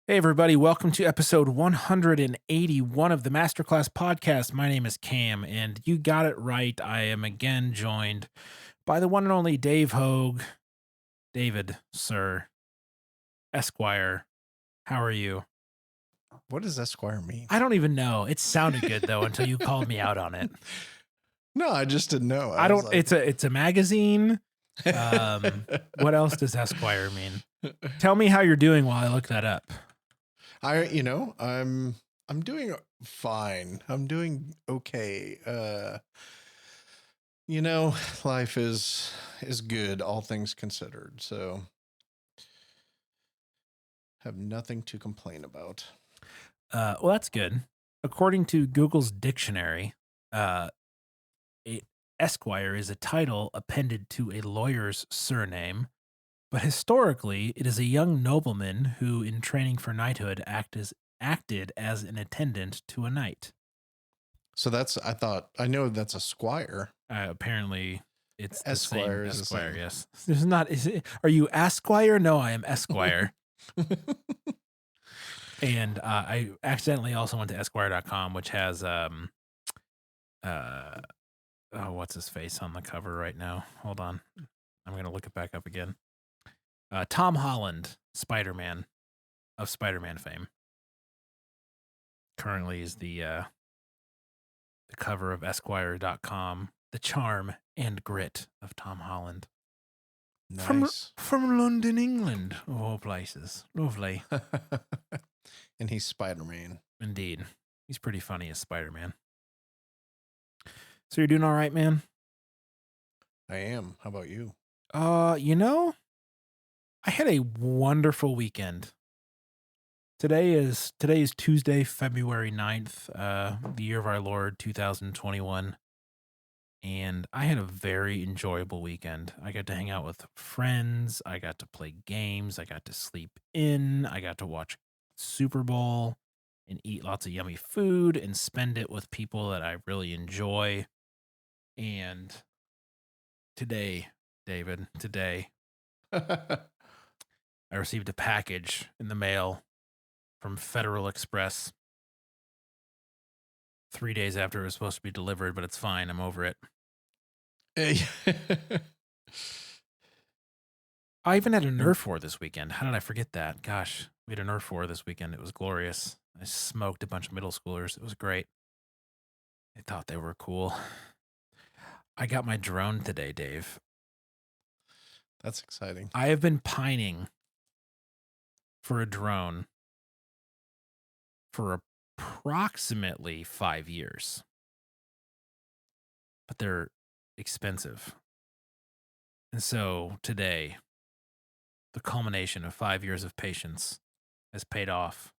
Hey, everybody, welcome to episode 181 of the Masterclass Podcast. My name is Cam, and you got it right. I am again joined by the one and only Dave Hogue. David, sir, Esquire, how are you? What does Esquire mean? I don't even know. It sounded good, though, until you called me out on it. No, I just didn't know. I I was don't, like, it's a magazine. What else does Esquire mean? Tell me how you're doing while I look that up. I'm doing fine. I'm doing okay. Life is good, all things considered. So have nothing to complain about. Well, that's good. According to Google's dictionary, uh, a Esquire is a title appended to a lawyer's surname, but historically it is a young nobleman who, in training for knighthood, acted as an attendant to a knight. So I know that's a squire. Apparently, it's the same Esquire is the Esquire. same. Yes, there's not. Are you Esquire? No, I am Esquire. And I accidentally also went to Esquire.com, which has what's his face on the cover right now? Hold on, I'm gonna look it back up again. Tom Holland, Spider-Man of Spider-Man fame, currently is the cover of Esquire.com. The charm and grit of Tom Holland. Nice. From London, England, of all places. Lovely. And he's Spider-Man. Indeed. He's pretty funny as Spider-Man. So you're doing all right, man? I am. How about you? I had a wonderful weekend. Today is Tuesday, February 9th, the year of our Lord 2021. And I had a very enjoyable weekend. I got to hang out with friends, I got to play games, I got to sleep in, I got to watch Super Bowl and eat lots of yummy food and spend it with people that I really enjoy. And today, David, I received a package in the mail from Federal Express 3 days after it was supposed to be delivered, but it's fine. I'm over it. I even had a Nerf war this weekend. How did I forget that? Gosh, we had a Nerf war this weekend. It was glorious. I smoked a bunch of middle schoolers. It was great. I thought they were cool. I got my drone today, Dave. That's exciting. I have been pining for a drone for approximately 5 years, but they're expensive. And so today, the culmination of 5 years of patience has paid off,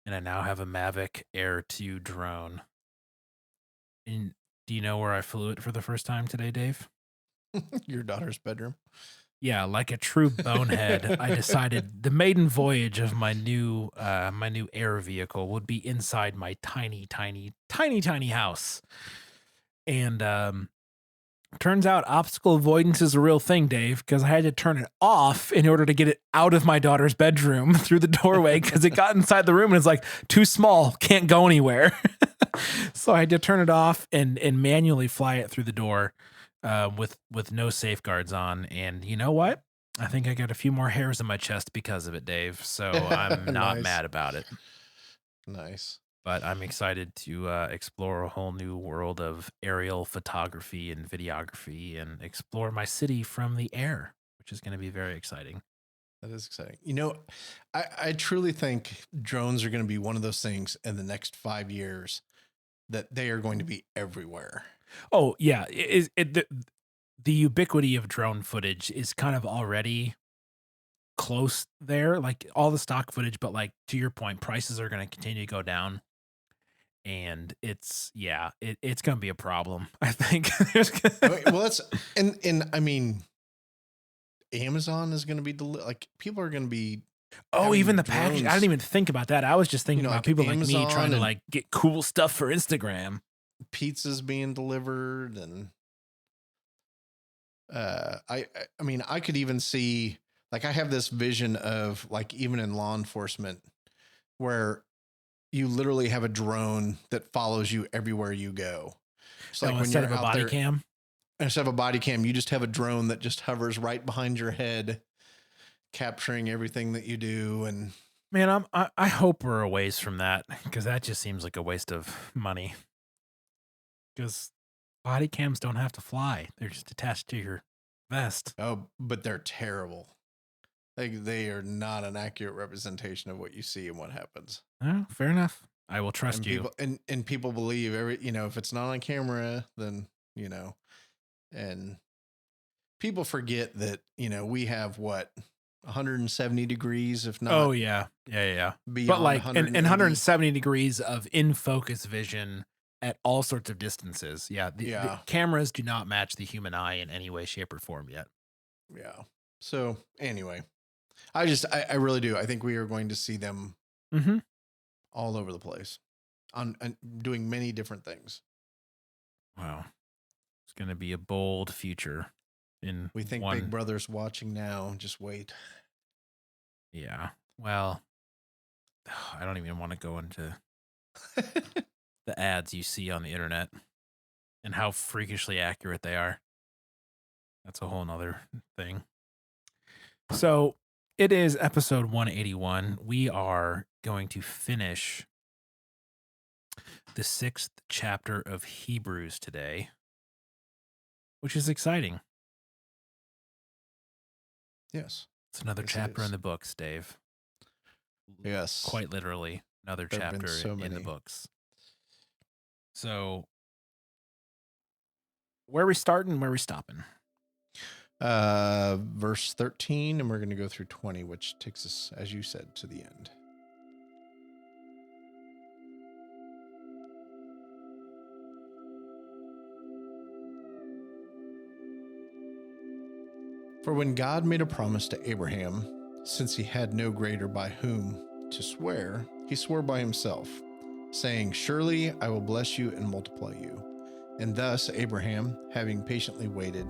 and I now have a Mavic Air 2 drone. And do you know where I flew it for the first time today, Dave? Your daughter's bedroom. Yeah, like a true bonehead, I decided the maiden voyage of my new air vehicle would be inside my tiny house. And turns out obstacle avoidance is a real thing, Dave, because I had to turn it off in order to get it out of my daughter's bedroom through the doorway because it got inside the room and it's like too small, can't go anywhere. So I had to turn it off and manually fly it through the door with no safeguards on. And you know what? I think I got a few more hairs in my chest because of it, Dave. So I'm not Nice. mad about it. Nice. But I'm excited to explore a whole new world of aerial photography and videography and explore my city from the air, which is going to be very exciting. That is exciting. I truly think drones are going to be one of those things in the next 5 years that they are going to be everywhere. Oh, yeah. The ubiquity of drone footage is kind of already close there, like all the stock footage, but like to your point, prices are going to continue to go down. And it's gonna be a problem. I think. Amazon is going to be like people are going to be. Oh, having even the package. I didn't even think about that. I was just thinking about like people like me trying to Amazon like get cool stuff for Instagram. pizzas being delivered, and I mean, I could even see, like, I have this vision of, like, even in law enforcement, where you literally have a drone that follows you everywhere you go. It's So like when instead you're of a out body there, cam. instead of a body cam, you just have a drone that just hovers right behind your head, capturing everything that you do. And Man, I hope we're a ways from that because that just seems like a waste of money. Because body cams don't have to fly; they're just attached to your vest. oh, but they're terrible. They are not an accurate representation of what you see and what happens. Oh, fair enough. I will trust And you. people believe if it's not on camera, then, and people forget that, we have what, 170 degrees, if Oh not yeah, yeah. But beyond like in 180. 170 degrees of in focus vision at all sorts of distances. Yeah, the Yeah. cameras do not match the human eye in any way, shape, or form yet. Yeah. So anyway, I really do. I think we are going to see them Mm-hmm. all over the place on doing many different things. Wow, it's going to be a bold future. In We think one, Big Brother's watching now. Just wait. yeah. Well, I don't even want to go into the ads you see on the internet and how freakishly accurate they are. That's a whole nother thing. So it is episode 181. We are going to finish the 6th chapter of Hebrews today, which is exciting. Yes. It's another Yes, it chapter is. in the books, Dave. Yes. Quite literally, another There have been chapter so in the many. books. So where are we starting? Where are we stopping? Verse 13, and we're going to go through 20, which takes us, as you said, to the end. For when God made a promise to Abraham, since he had no greater by whom to swear, he swore by himself, saying, "Surely I will bless you and multiply you." And thus Abraham, having patiently waited,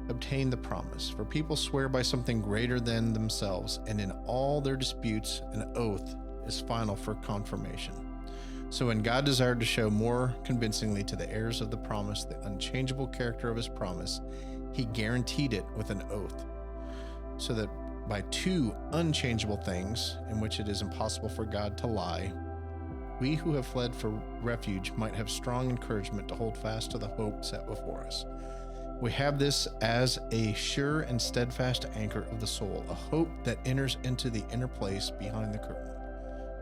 obtained the promise. For people swear by something greater than themselves, and in all their disputes, an oath is final for confirmation. So when God desired to show more convincingly to the heirs of the promise the unchangeable character of his promise, he guaranteed it with an oath, so that by two unchangeable things, in which it is impossible for God to lie, we who have fled for refuge might have strong encouragement to hold fast to the hope set before us. We have this as a sure and steadfast anchor of the soul, a hope that enters into the inner place behind the curtain,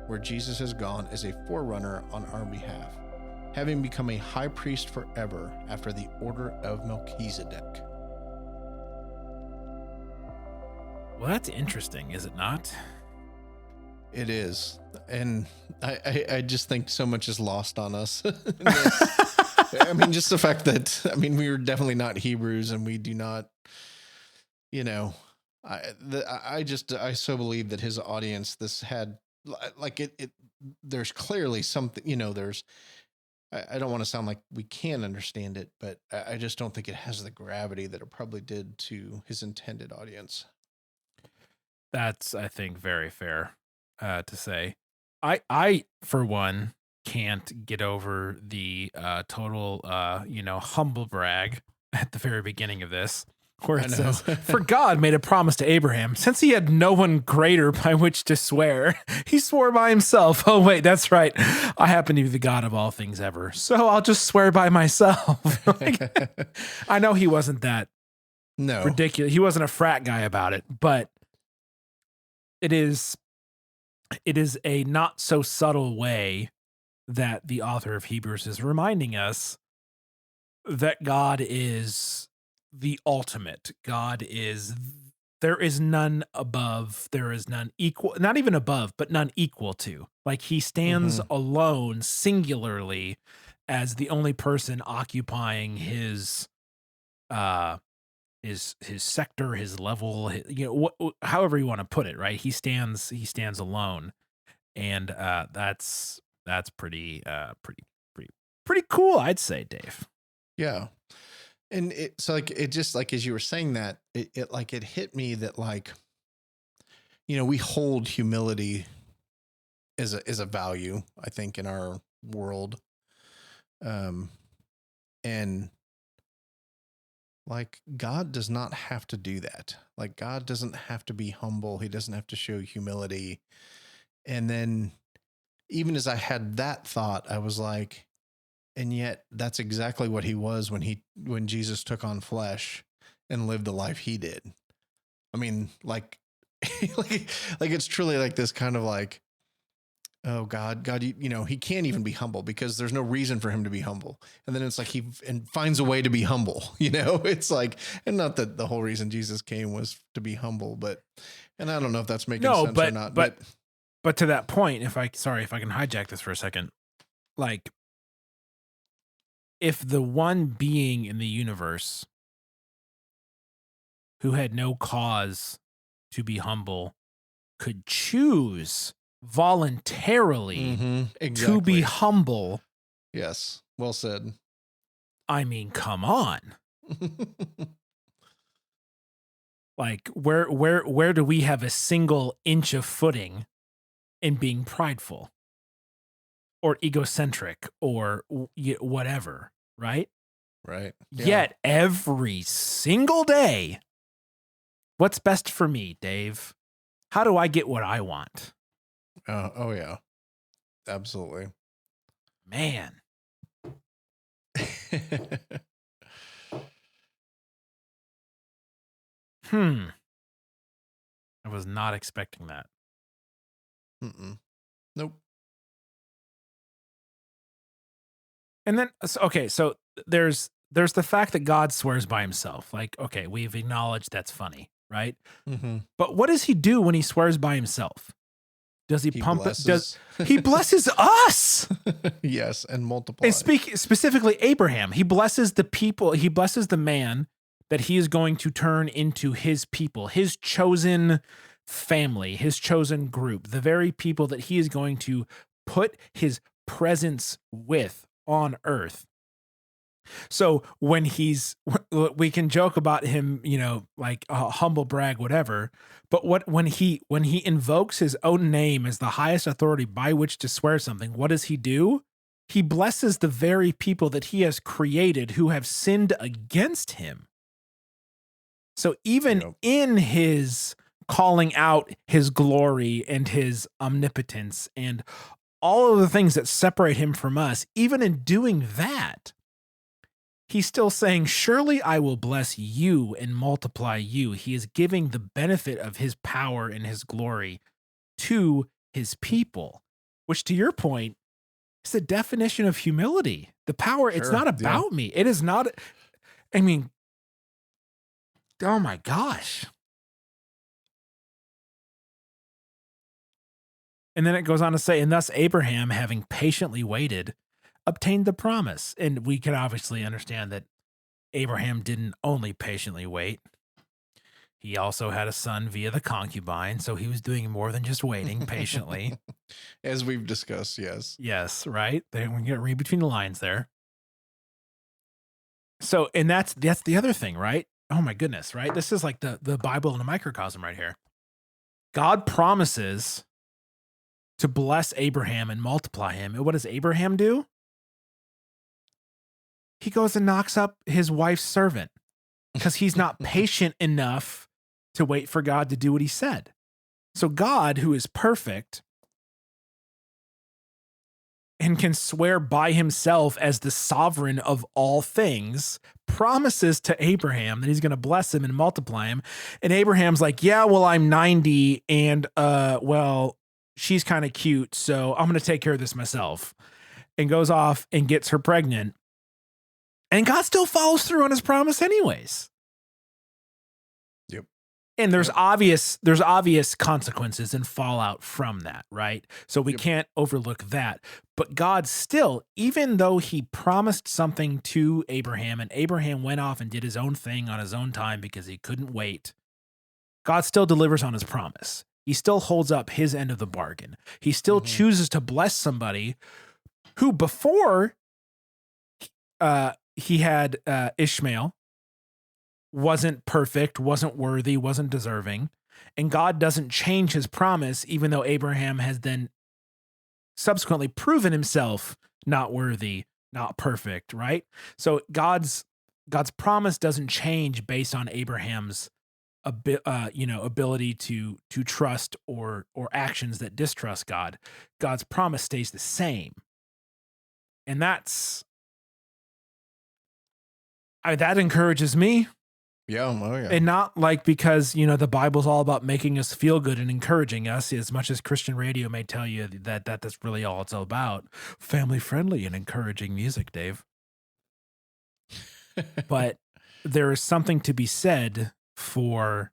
where Jesus has gone as a forerunner on our behalf, having become a high priest forever after the order of Melchizedek. Well, that's interesting, is it not? It is. And I just think so much is lost on us. I mean, just the fact that, we are definitely not Hebrews, and we do not, I so believe that his audience, this had like there's clearly something, I don't want to sound like we can understand it, but I just don't think it has the gravity that it probably did to his intended audience. That's, I think, very fair to say. I for one can't get over the total humble brag at the very beginning of this, where it says, "For God made a promise to Abraham, since he had no one greater by which to swear, he swore by himself." Oh wait, that's right. I happen to be the God of all things ever, so I'll just swear by myself. I know he wasn't that ridiculous. He wasn't a frat guy about it, but it is a not so subtle way that the author of Hebrews is reminding us that God is the ultimate. There is none above, there is none equal, not even above, but none equal to. Like he stands alone singularly as the only person occupying his sector, his level, however you want to put it, right? He stands alone. And that's pretty cool, I'd say, Dave. Yeah. And it's like, it just like, as you were saying that, it hit me that, like, we hold humility is a value, I think, in our world. Um, and like God does not have to do that. Like God doesn't have to be humble. He doesn't have to show humility. And then even as I had that thought, I was like, and yet that's exactly what he was when Jesus took on flesh and lived the life he did. I mean, like it's truly like this kind of like, oh God, he can't even be humble because there's no reason for him to be humble. And then it's like and finds a way to be humble, it's like, and not that the whole reason Jesus came was to be humble, and I don't know if that's making sense or not, but to that point, if I can hijack this for a second, like if the one being in the universe who had no cause to be humble could choose voluntarily to be humble. Yes. Well said. I mean, come on. Like where do we have a single inch of footing in being prideful or egocentric or whatever, right? Right. Yeah. Yet every single day, what's best for me, Dave? How do I get what I want? Oh yeah. Absolutely. Man. I was not expecting that. Nope. And then, okay, so there's the fact that God swears by himself. Like, okay, we've acknowledged that's funny, right? But what does he do when he swears by himself? Does he pump it? He blesses us? Yes, and multiply. And specifically Abraham, he blesses the people. He blesses the man that he is going to turn into his people, his chosen family, his chosen group, the very people that he is going to put his presence with on earth. So when we can joke about him, like humble brag, whatever. But when he invokes his own name as the highest authority by which to swear something, what does he do? He blesses the very people that he has created who have sinned against him. So even in his calling out his glory and his omnipotence and all of the things that separate him from us, even in doing that, he's still saying, surely I will bless you and multiply you. He is giving the benefit of his power and his glory to his people, which, to your point, is the definition of humility. The power, it's not about me. It is not, I mean, oh my gosh. And then it goes on to say, and thus Abraham, having patiently waited, obtained the promise. And we can obviously understand that Abraham didn't only patiently wait. He also had a son via the concubine, so he was doing more than just waiting patiently. As we've discussed, yes. Yes, right? We can read between the lines there. So, and that's the other thing, right? Oh my goodness, right? This is like the Bible in a microcosm right here. God promises to bless Abraham and multiply him. And what does Abraham do? He goes and knocks up his wife's servant because he's not patient enough to wait for God to do what he said. So God, who is perfect and can swear by himself as the sovereign of all things, promises to Abraham that he's going to bless him and multiply him. And Abraham's like, yeah, well, I'm 90 and, well, she's kind of cute, so I'm going to take care of this myself. And goes off and gets her pregnant. And God still follows through on his promise anyways. Yep. And there's obvious consequences and fallout from that, right? So we can't overlook that. But God still, even though he promised something to Abraham and Abraham went off and did his own thing on his own time because he couldn't wait, God still delivers on his promise. He still holds up his end of the bargain. He still chooses to bless somebody who before he had Ishmael, wasn't perfect, wasn't worthy, wasn't deserving. And God doesn't change his promise, even though Abraham has then subsequently proven himself not worthy, not perfect, right? So God's promise doesn't change based on Abraham's ability to trust or actions that distrust God. God's promise stays the same, and that encourages me. Yeah. Oh, yeah. And not like because, the Bible's all about making us feel good and encouraging us, as much as Christian radio may tell you that's really all it's all about. Family friendly and encouraging music, Dave. But there is something to be said for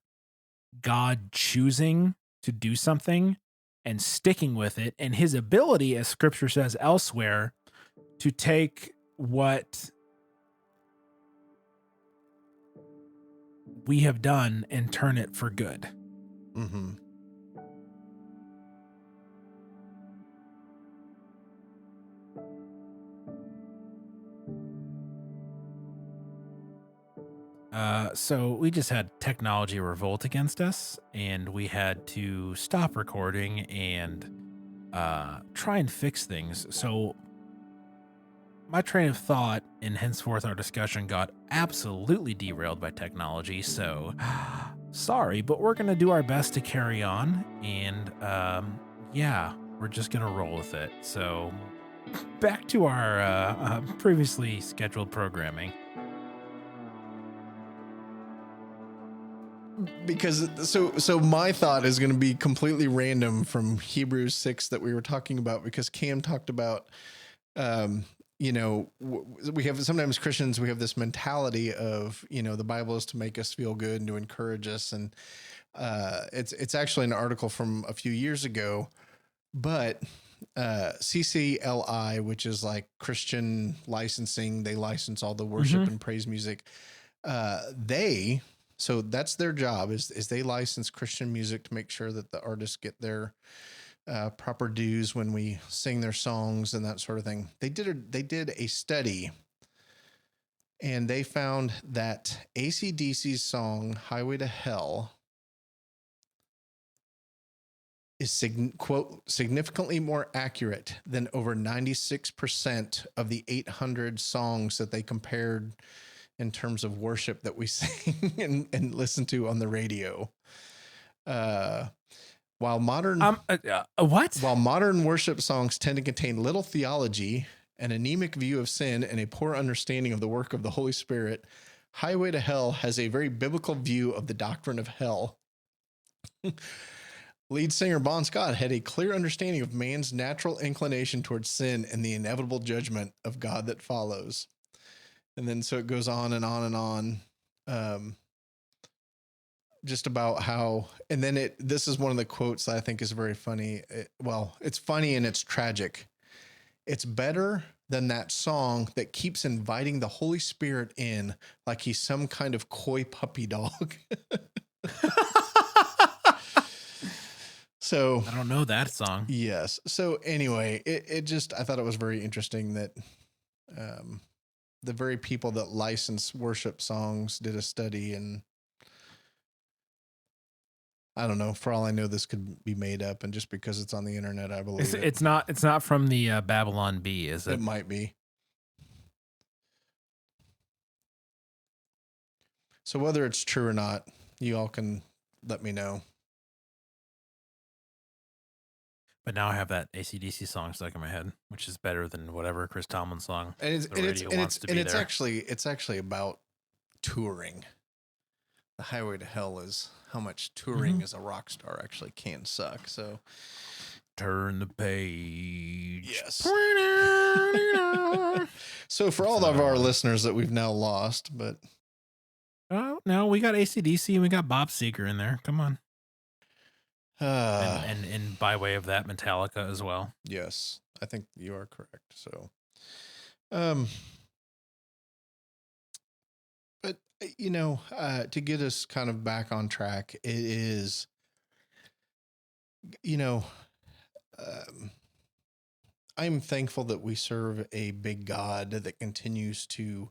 God choosing to do something and sticking with it, and his ability, as scripture says elsewhere, to take what we have done and turn it for good. Mm-hmm. So we just had technology revolt against us, and we had to stop recording and try and fix things. So my train of thought and henceforth our discussion got absolutely derailed by technology. So sorry, but we're going to do our best to carry on. And yeah, we're just going to roll with it. So back to our previously scheduled programming. Because so my thought is going to be completely random from Hebrews 6 that we were talking about, because Cam talked about, we have sometimes Christians, we have this mentality of, the Bible is to make us feel good and to encourage us. And it's actually an article from a few years ago, but CCLI, which is like Christian licensing, they license all the worship and praise music. So that's their job is they license Christian music to make sure that the artists get their proper dues when we sing their songs and that sort of thing. They did a study, and they found that AC/DC's song "Highway to Hell" is significantly more accurate than over 96% of the 800 songs that they compared in terms of worship that we sing and listen to on the radio. While modern worship songs tend to contain little theology, an anemic view of sin, and a poor understanding of the work of the Holy Spirit, Highway to Hell has a very biblical view of the doctrine of hell. Lead singer Bon Scott had a clear understanding of man's natural inclination towards sin and the inevitable judgment of God that follows. And then so it goes on and on and on, just about how, and then this is one of the quotes that I think is very funny. It's funny and it's tragic. It's better than that song that keeps inviting the Holy Spirit in like he's some kind of coy puppy dog. So I don't know that song. Yes. So anyway, I thought it was very interesting that, the very people that license worship songs did a study, and I don't know, for all I know, this could be made up, and just because it's on the internet, I believe It's not from the Babylon Bee, is it? It might be. So whether it's true or not, you all can let me know. But now I have that AC/DC song stuck in my head, which is better than whatever Chris Tomlin song. And it's actually about touring. The Highway to Hell is how much touring as a rock star actually can suck. So turn the page. Yes. So for all of our listeners that we've now lost, but oh no, we got AC/DC and we got Bob Seger in there. Come on. And by way of that, Metallica as well. Yes, I think you are correct. So, but to get us kind of back on track, it is, I'm thankful that we serve a big God that continues to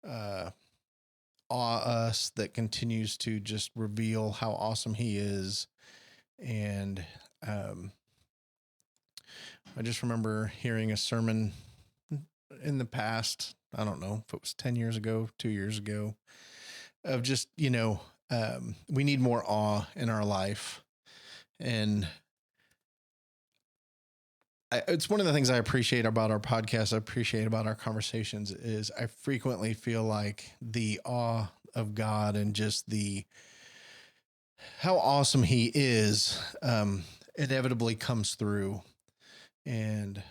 awe us, that continues to just reveal how awesome he is. And I just remember hearing a sermon in the past. I don't know if it was 10 years ago, 2 years ago, of just, we need more awe in our life. And it's one of the things I appreciate about our podcast. I appreciate about our conversations is I frequently feel like the awe of God and just how awesome he is, inevitably comes through. And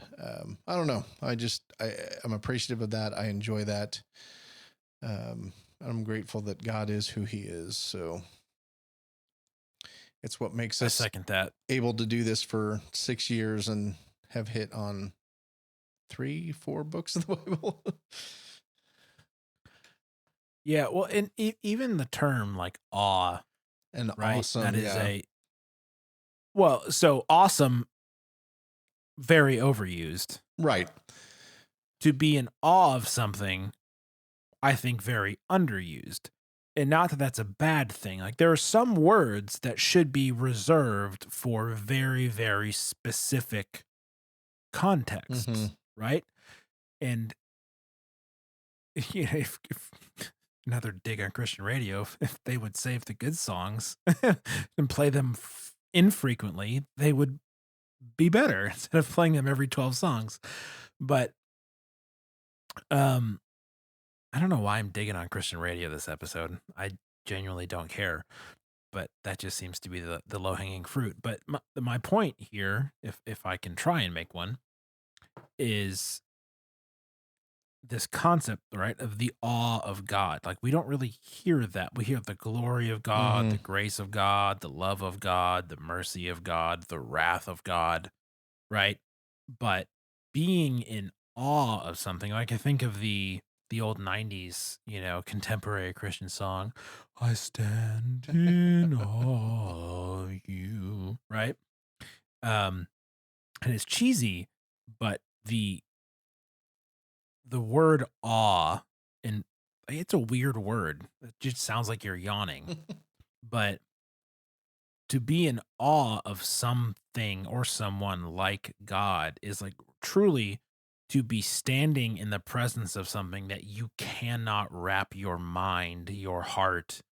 I don't know. I'm appreciative of that. I enjoy that. I'm grateful that God is who he is. So it's what makes I us second that. able to do this for 6 years and have hit on 3-4 books of the Bible. Yeah, well, and even the term like awe, And right? awesome. That is Yeah. so awesome, very overused. Right. To be in awe of something, I think very underused. And not that that's a bad thing. Like there are some words that should be reserved for very, very specific contexts, Mhm. right? And if another dig on Christian radio, if they would save the good songs and play them infrequently, they would be better instead of playing them every 12 songs. But um I don't know why I'm digging on Christian radio this episode. I genuinely don't care, but that just seems to be the low hanging fruit. But my point here, if I can try and make one, is this concept, right, of the awe of God. Like we don't really hear that. We hear the glory of God, the Mhm. grace of God, the love of God, the mercy of God, the wrath of God, right? But being in awe of something, like I think of the old 90s, contemporary Christian song, I stand in awe of you, right? Um, and it's cheesy, but the word awe, and it's a weird word. It just sounds like you're yawning. But to be in awe of something or someone like God is like truly to be standing in the presence of something that you cannot wrap your mind, your heart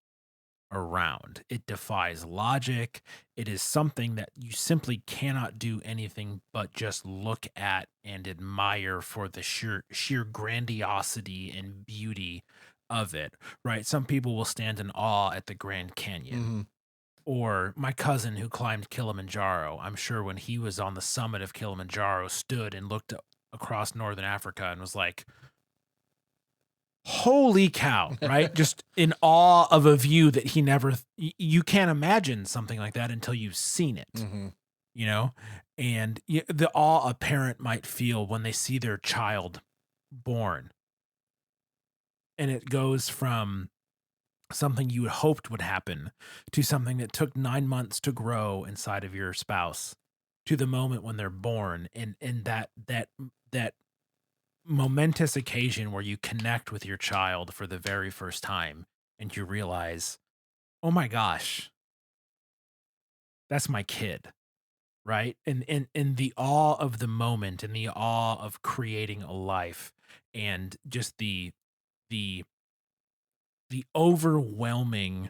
around. It defies logic. It is something that you simply cannot do anything but just look at and admire for the sheer grandiosity and beauty of it, right? Some people will stand in awe at the Grand Canyon, Mhm. or my cousin who climbed Kilimanjaro. I'm sure when he was on the summit of Kilimanjaro, stood and looked across northern Africa and was like, holy cow, right? Just in awe of a view that he never, you can't imagine something like that until you've seen it, Mhm. you know? And the awe a parent might feel when they see their child born. And it goes from something you had hoped would happen to something that took 9 months to grow inside of your spouse to the moment when they're born, and that momentous occasion where you connect with your child for the very first time and you realize, oh my gosh, that's my kid, right? And the awe of the moment and the awe of creating a life, and just the the overwhelming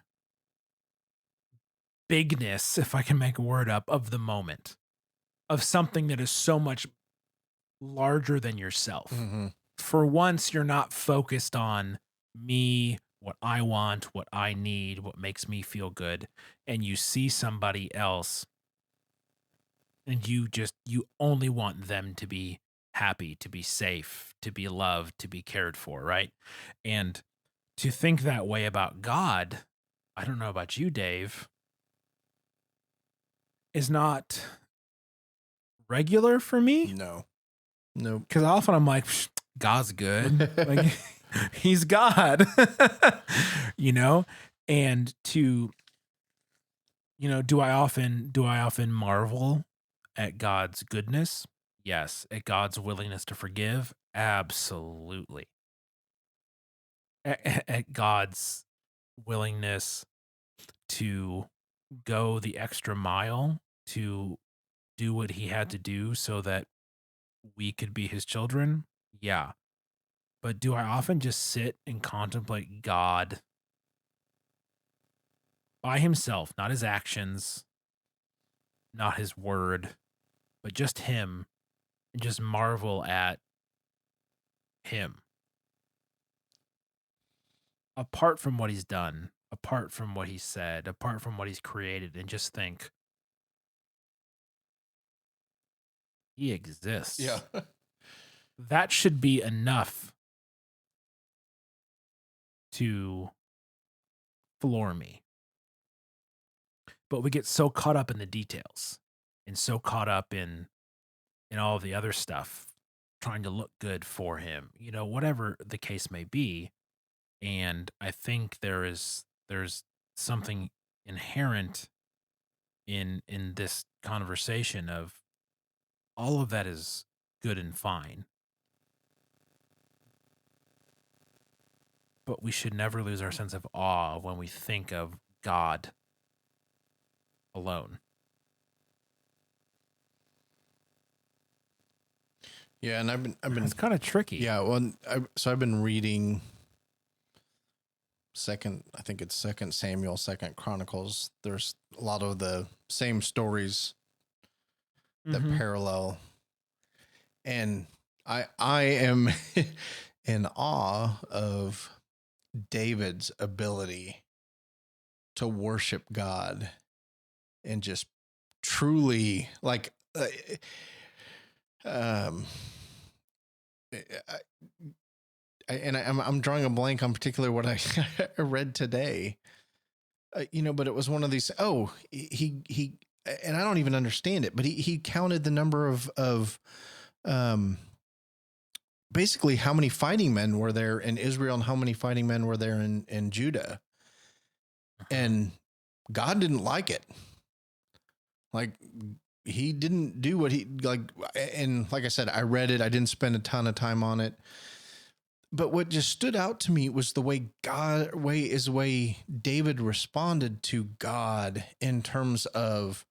bigness, if I can make a word up, of the moment, of something that is so much larger than yourself. Mhm. For once, you're not focused on me, what I want, what I need, what makes me feel good. And you see somebody else and you only want them to be happy, to be safe, to be loved, to be cared for, right? And to think that way about God, I don't know about you, Dave, is not regular for me. No. Nope. Because often I'm like, God's good. Like, he's God, you know? And do I often marvel at God's goodness? Yes. At God's willingness to forgive? Absolutely. At God's willingness to go the extra mile to do what he had to do so that we could be his children. Yeah. But do I often just sit and contemplate God by himself, not his actions, not his word, but just him, and just marvel at him apart from what he's done, apart from what he's said, apart from what he's created, and just think he Yeah. exists. That should be enough to floor me. But we get so caught up in the details and so caught up in all the other stuff, trying to look good for him, whatever the case may be. And I think there's something inherent in this conversation of all of that is good and fine, but we should never lose our sense of awe when we think of God alone. Yeah, and It's kind of tricky. yeah, well, I've been reading I think it's Second Samuel, Second Chronicles. There's a lot of the same stories that Mhm. parallel, and I am in awe of David's ability to worship God and just truly like um I'm drawing a blank on particular what I I read today. But it was one of these. Oh, he, and I don't even understand it, but he counted the number of um, basically how many fighting men were there in Israel and how many fighting men were there in Judah, and God didn't like it. Like he didn't do what he like, and like I said, I read it. I didn't spend a ton of time on it. But what just stood out to me was the way David responded to God in terms of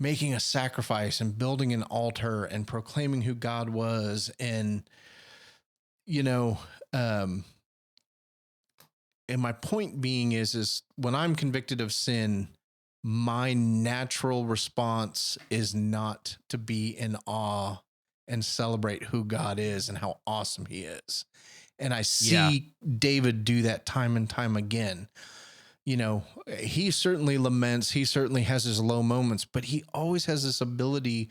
making a sacrifice and building an altar and proclaiming who God was. And, you know, um, and my point being is when I'm convicted of sin, my natural response is not to be in awe and celebrate who God is and how awesome he is. And I Yeah. see David do that time and time again. He certainly laments, he certainly has his low moments, but he always has this ability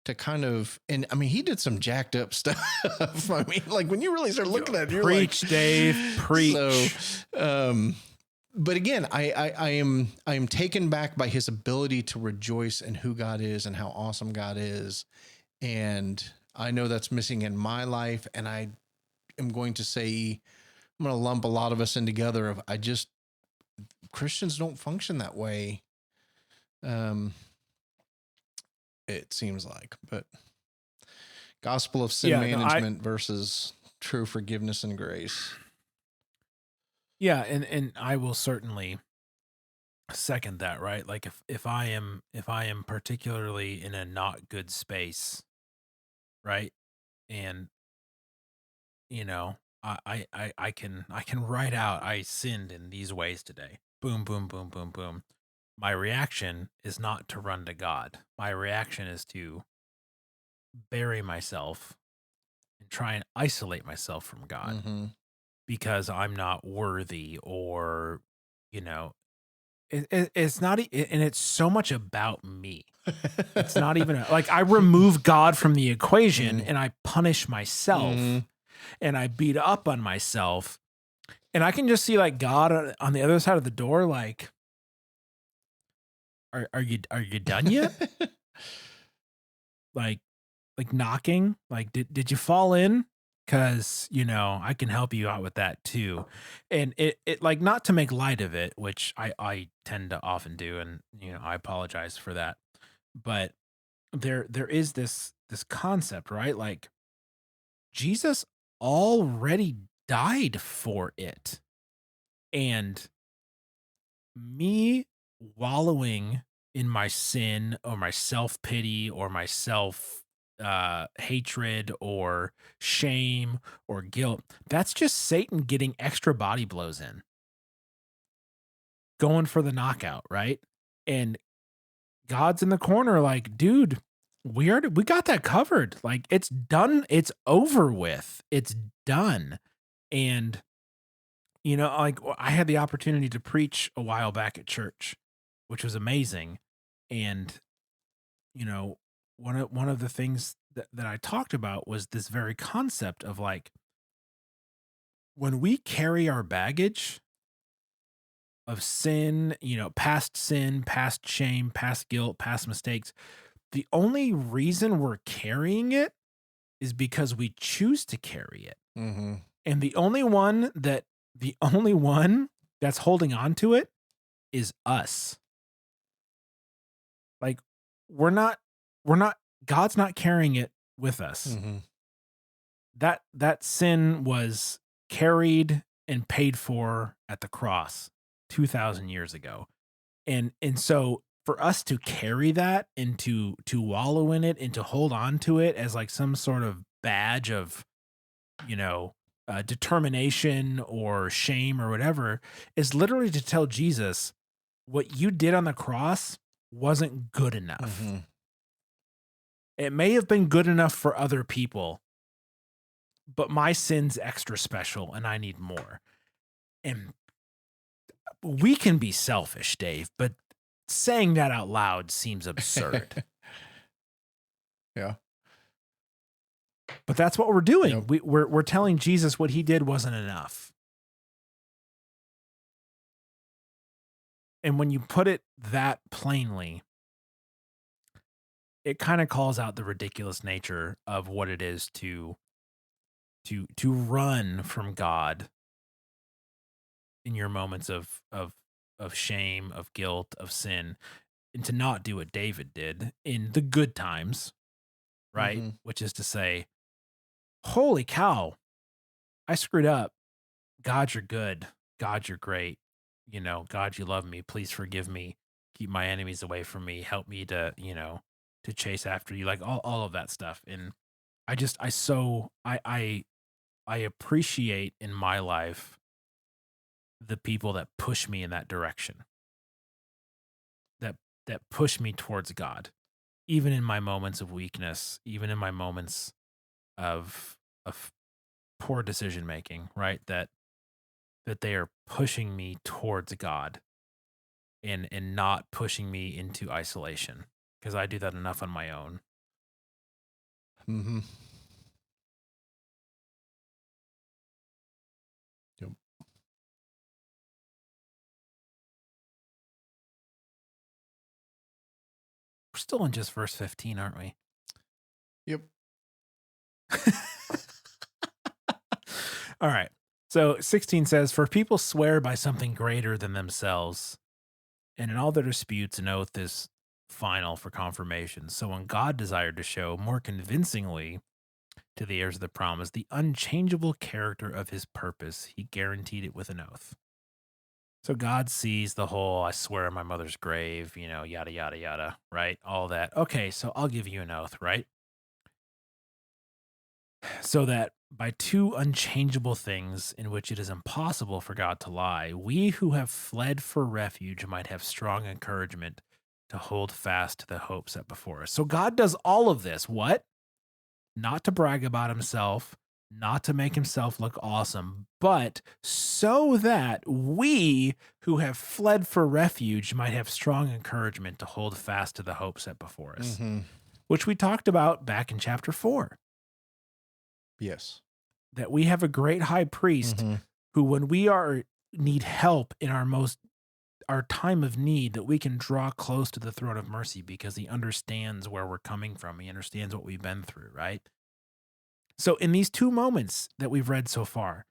to kind of, and I mean, he did some jacked up stuff. I mean, like when you really start looking at it, you're Preach, like, Dave, preach. But again, I am taken back by his ability to rejoice in who God is and how awesome God is. And I know that's missing in my life. And I am going to say, I'm going to lump a lot of us in together of Christians don't function that way. It seems like, but gospel of sin management versus true forgiveness and grace. Yeah, and I will certainly second that, right? Like if I am particularly in a not good space, right? And you know, I can write out I sinned in these ways today. Boom, boom, boom, boom, boom. My reaction is not to run to God. My reaction is to bury myself and try and isolate myself from God Mm-hmm. because I'm not worthy or, you know, it's not, and it's so much about me. It's not even like I remove God from the equation and I punish myself and I beat up on myself. And I can just see like God on the other side of the door, like, are you done yet? like, knocking, like, did you fall in? Cause I can help you out with that too. And it like, not to make light of it, which I tend to often do. And, I apologize for that. But there is this concept, right? Like Jesus already died for it. And me wallowing in my sin or my self-pity or my self hatred or shame or guilt. That's just Satan getting extra body blows in, going for the knockout, right? And God's in the corner, like, dude, we got that covered. Like, it's done. It's over with. It's done. And like I had the opportunity to preach a while back at church, which was amazing. And you know, one of the things that I talked about was this very concept of like when we carry our baggage of sin, past shame, past guilt, past mistakes, the only reason we're carrying it is because we choose to carry it. Mm-hmm. And the only one that's holding on to it is us. Like we're not God's not carrying it with us. Mm-hmm. That sin was carried and paid for at the cross 2000 years ago. And so for us to carry that and to wallow in it and to hold on to it as like some sort of badge of, you know, determination or shame or whatever is literally to tell Jesus what you did on the cross wasn't good enough. Mm-hmm. It may have been good enough for other people, but my sin's extra special and I need more. And we can be selfish, Dave, but saying that out loud seems absurd. Yeah. But that's what we're doing. Yep. We're telling Jesus what he did wasn't enough. And when you put it that plainly, it kind of calls out the ridiculous nature of what it is to run from God in your moments of shame, of guilt, of sin, and to not do what David did in the good times, right? Mm-hmm. Which is to say, holy cow, I screwed up. God, you're good. God, you're great. God, you love me. Please forgive me. Keep my enemies away from me. Help me to chase after you. Like all of that stuff. And I appreciate in my life the people that push me in that direction. That push me towards God. Even in my moments of weakness, even in my moments of poor decision making, right? That they are pushing me towards God and not pushing me into isolation because I do that enough on my own. Mm-hmm. Yep. We're still in just verse 15, aren't we? Yep. All right. So 16 says, "For people swear by something greater than themselves, and in all their disputes, an oath is final for confirmation. So when God desired to show more convincingly to the heirs of the promise the unchangeable character of his purpose, he guaranteed it with an oath." So God sees the whole, I swear on my mother's grave, yada, yada, yada, right? All that. Okay, so I'll give you an oath, right? So that by two unchangeable things in which it is impossible for God to lie, we who have fled for refuge might have strong encouragement to hold fast to the hope set before us. So God does all of this. What? Not to brag about himself, not to make himself look awesome, but so that we who have fled for refuge might have strong encouragement to hold fast to the hope set before us, Mm-hmm. which we talked about back in chapter 4. Yes. That we have a great high priest Mm-hmm. who, when we need help in our time of need, that we can draw close to the throne of mercy because he understands where we're coming from. He understands what we've been through, right? So in these two moments that we've read so far,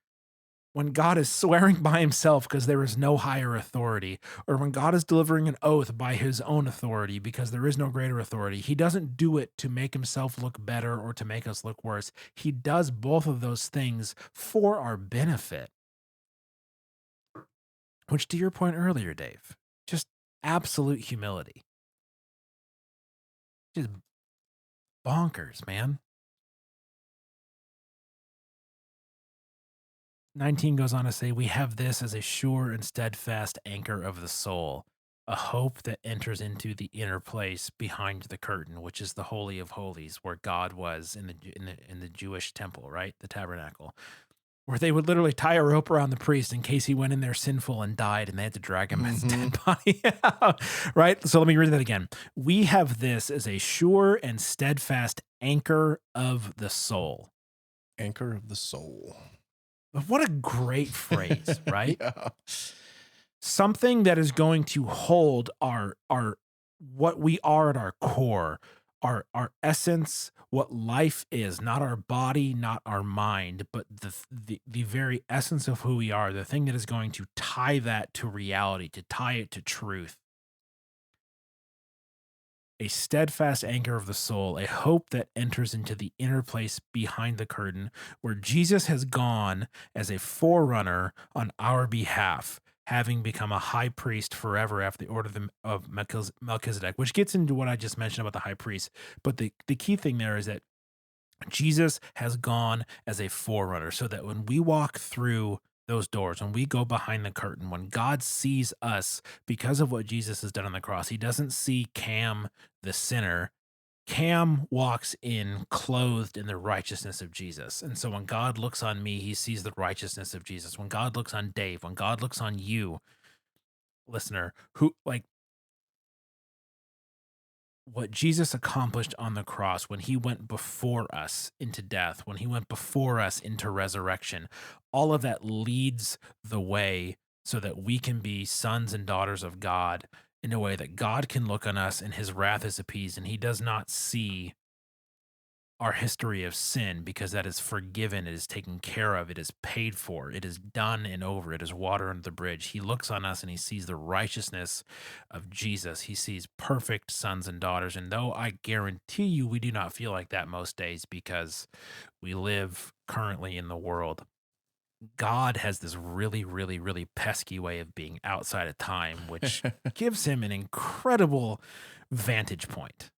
when God is swearing by himself because there is no higher authority, or when God is delivering an oath by his own authority because there is no greater authority, he doesn't do it to make himself look better or to make us look worse. He does both of those things for our benefit. Which, to your point earlier, Dave, just absolute humility. Just bonkers, man. 19 goes on to say, we have this as a sure and steadfast anchor of the soul, a hope that enters into the inner place behind the curtain, which is the holy of holies, where God was in the Jewish temple, right? The tabernacle, where they would literally tie a rope around the priest in case he went in there sinful and died, and they had to drag him his dead body out, right? So let me read that again. We have this as a sure and steadfast anchor of the soul. Anchor of the soul. What a great phrase, right? Yeah. Something that is going to hold our what we are at our core, our essence, what life is, not our body, not our mind, but the very essence of who we are, the thing that is going to tie that to reality, to tie it to truth. A steadfast anchor of the soul, a hope that enters into the inner place behind the curtain, where Jesus has gone as a forerunner on our behalf, having become a high priest forever after the order of Melchizedek, which gets into what I just mentioned about the high priest. But the key thing there is that Jesus has gone as a forerunner, so that when we walk through those doors, when we go behind the curtain, when God sees us because of what Jesus has done on the cross, he doesn't see Cam, the sinner. Cam walks in clothed in the righteousness of Jesus. And so when God looks on me, he sees the righteousness of Jesus. When God looks on Dave, when God looks on you, listener, who like what Jesus accomplished on the cross when he went before us into death, when he went before us into resurrection, all of that leads the way so that we can be sons and daughters of God in a way that God can look on us and his wrath is appeased, and he does not see our history of sin because that is forgiven, it is taken care of, it is paid for, it is done and over, it is water under the bridge. He looks on us and he sees the righteousness of Jesus. He sees perfect sons and daughters. And though I guarantee you we do not feel like that most days because we live currently in the world, God has this really, really, really pesky way of being outside of time, which gives him an incredible vantage point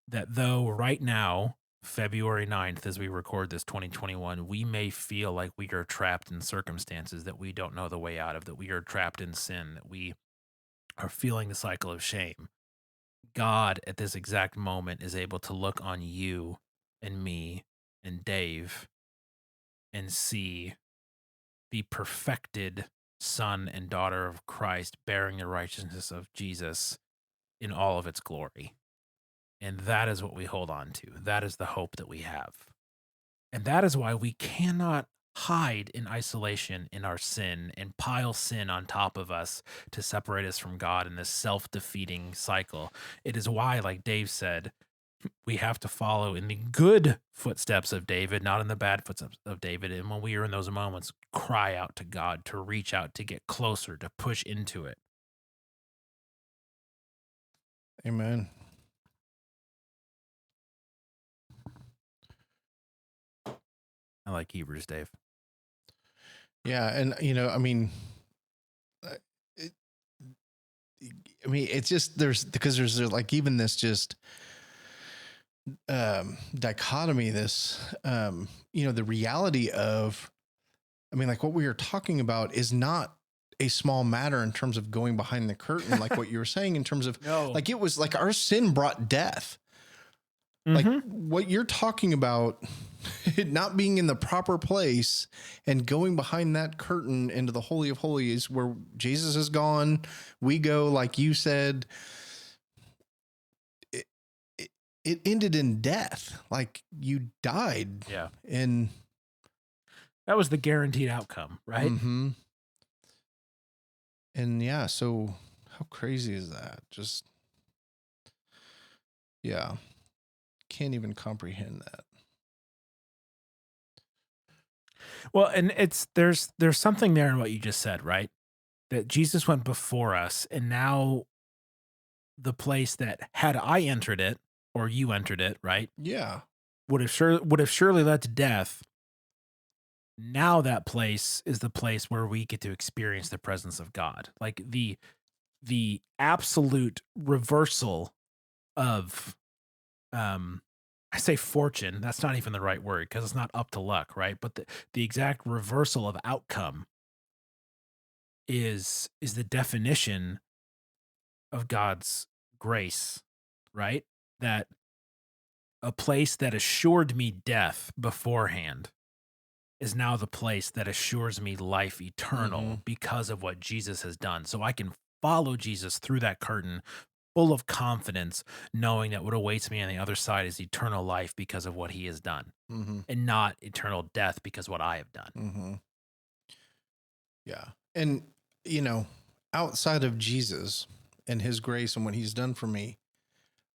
that though right now, February 9th, as we record this 2021, we may feel like we are trapped in circumstances that we don't know the way out of, that we are trapped in sin, that we are feeling the cycle of shame. God at this exact moment is able to look on you and me and Dave and see the perfected son and daughter of Christ bearing the righteousness of Jesus in all of its glory. And that is what we hold on to. That is the hope that we have. And that is why we cannot hide in isolation in our sin and pile sin on top of us to separate us from God in this self defeating cycle. It is why, like Dave said, we have to follow in the good footsteps of David, not in the bad footsteps of David. And when we are in those moments, cry out to God, to reach out, to get closer, to push into it. Amen. I like Hebrews, Dave. Yeah, and I mean, it, it's just there's like even this just dichotomy, this the reality of, like what we are talking about is not a small matter in terms of going behind the curtain, like what you were saying, in terms of like it was like our sin brought death. Like what you're talking about, it not being in the proper place and going behind that curtain into the Holy of Holies where Jesus is gone, we go, like you said, it ended in death. Like you died. Yeah. And that was the guaranteed outcome, right? Mm-hmm. And yeah, so how crazy is that? Just, yeah. Can't even comprehend that. Well, and there's something there in what you just said, right? That Jesus went before us, and now the place that had I entered it or you entered it, right? Yeah. Would have surely led to death. Now that place is the place where we get to experience the presence of God. Like the absolute reversal of I say fortune, that's not even the right word because it's not up to luck, right? But the exact reversal of outcome is the definition of God's grace, right? That a place that assured me death beforehand is now the place that assures me life eternal Mhm. because of what Jesus has done. So I can follow Jesus through that curtain full of confidence, knowing that what awaits me on the other side is eternal life because of what he has done Mhm. and not eternal death because what I have done. Mhm. Yeah. And you know, outside of Jesus and his grace and what he's done for me,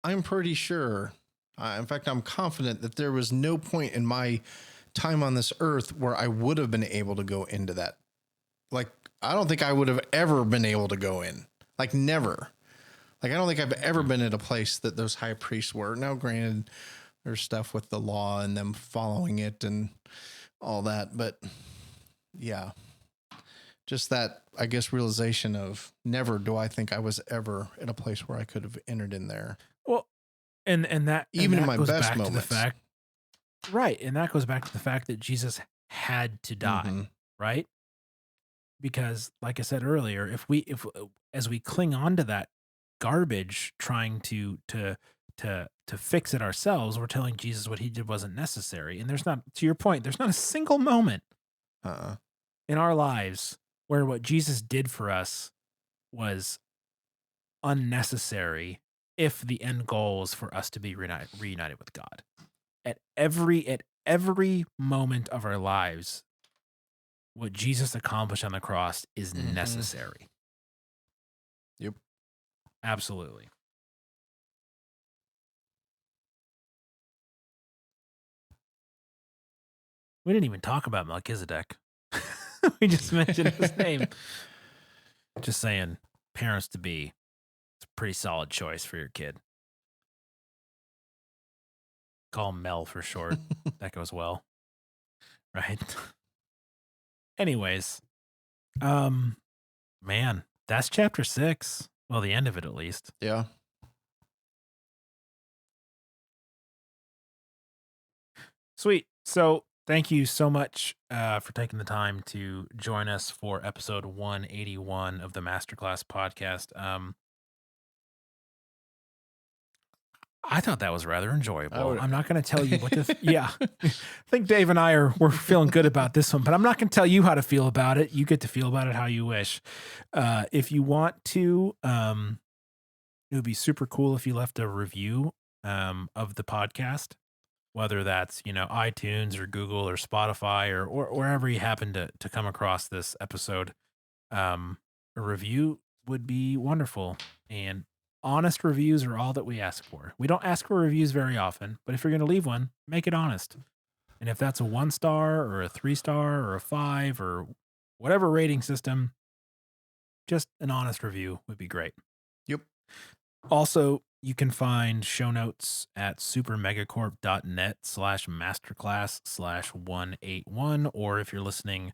I'm pretty sure, in fact, I'm confident that there was no point in my time on this earth where I would have been able to go into that. Like, I don't think I would have ever been able to go in. Like, never. Like, I don't think I've ever been at a place that those high priests were. Now, granted, there's stuff with the law and them following it and all that. But yeah, just that, I guess, realization of never do I think I was ever in a place where I could have entered in there. Well, and Even in that my goes best back to the moments. fact, right? And that goes back to the fact that Jesus had to die, Mm-hmm. right? Because like I said earlier, if as we cling on to that garbage trying to fix it ourselves, we're telling Jesus what he did wasn't necessary. And there's not, to your point, there's not a single moment Uh-uh. in our lives where what Jesus did for us was unnecessary if the end goal is for us to be reunited with God. At every moment of our lives, what Jesus accomplished on the cross is Mm-hmm. necessary. Yep. Absolutely. We didn't even talk about Melchizedek. We just mentioned his name. Just saying, parents to be, it's a pretty solid choice for your kid. Call him Mel for short. That goes well. Right? Anyways, man, that's chapter 6. Well, the end of it at least. Yeah. Sweet. So thank you so much for taking the time to join us for episode 181 of the Masterclass podcast. I thought that was rather enjoyable. I'm not going to tell you what to. Yeah, I think Dave and we're feeling good about this one, but I'm not going to tell you how to feel about it. You get to feel about it how you wish. If you want to, it would be super cool if you left a review of the podcast, whether that's iTunes or Google or Spotify or wherever you happen to come across this episode. A review would be wonderful, and honest reviews are all that we ask for. We don't ask for reviews very often, but if you're going to leave one, make it honest. And if that's a 1-star or a 3-star or a 5 or whatever rating system, just an honest review would be great. Yep. Also, you can find show notes at supermegacorp.net/masterclass/181. Or if you're listening,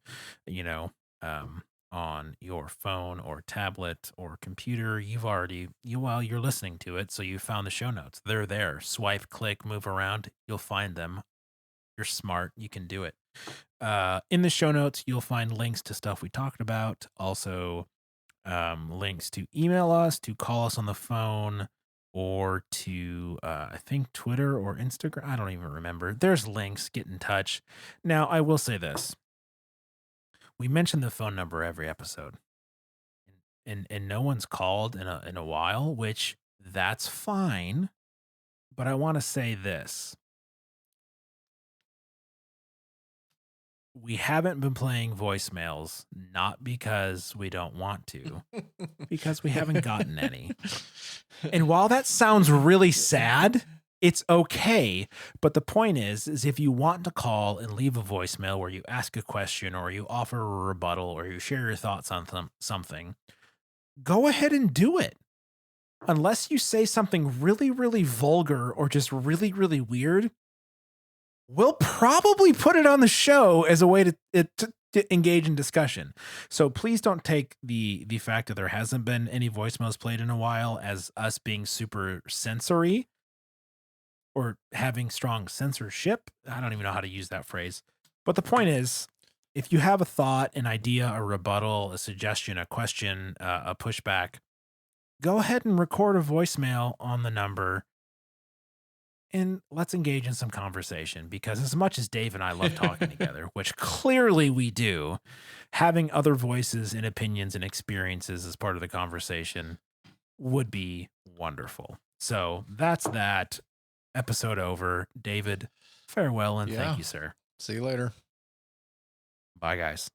on your phone or tablet or computer, you're listening to it. So you found the show notes. They're there. Swipe, click, move around. You'll find them. You're smart. You can do it. In the show notes, you'll find links to stuff we talked about. Also, links to email us, to call us on the phone, or to I think Twitter or Instagram. I don't even remember. There's links. Get in touch. Now, I will say this: we mention the phone number every episode, and no one's called in a while, which that's fine. But I want to say this: we haven't been playing voicemails, not because we don't want to, because we haven't gotten any. And while that sounds really sad, it's okay. But the point is if you want to call and leave a voicemail where you ask a question or you offer a rebuttal or you share your thoughts on something, go ahead and do it. Unless you say something really, really vulgar or just really, really weird, we'll probably put it on the show as a way to engage in discussion. So please don't take the fact that there hasn't been any voicemails played in a while as us being super sensory. or having strong censorship. I don't even know how to use that phrase. But the point is, if you have a thought, an idea, a rebuttal, a suggestion, a question, a pushback, go ahead and record a voicemail on the number and let's engage in some conversation, because as much as Dave and I love talking together, which clearly we do, having other voices and opinions and experiences as part of the conversation would be wonderful. So that's that. Episode over. David, farewell and Yeah. thank you, sir. See you later. Bye, guys.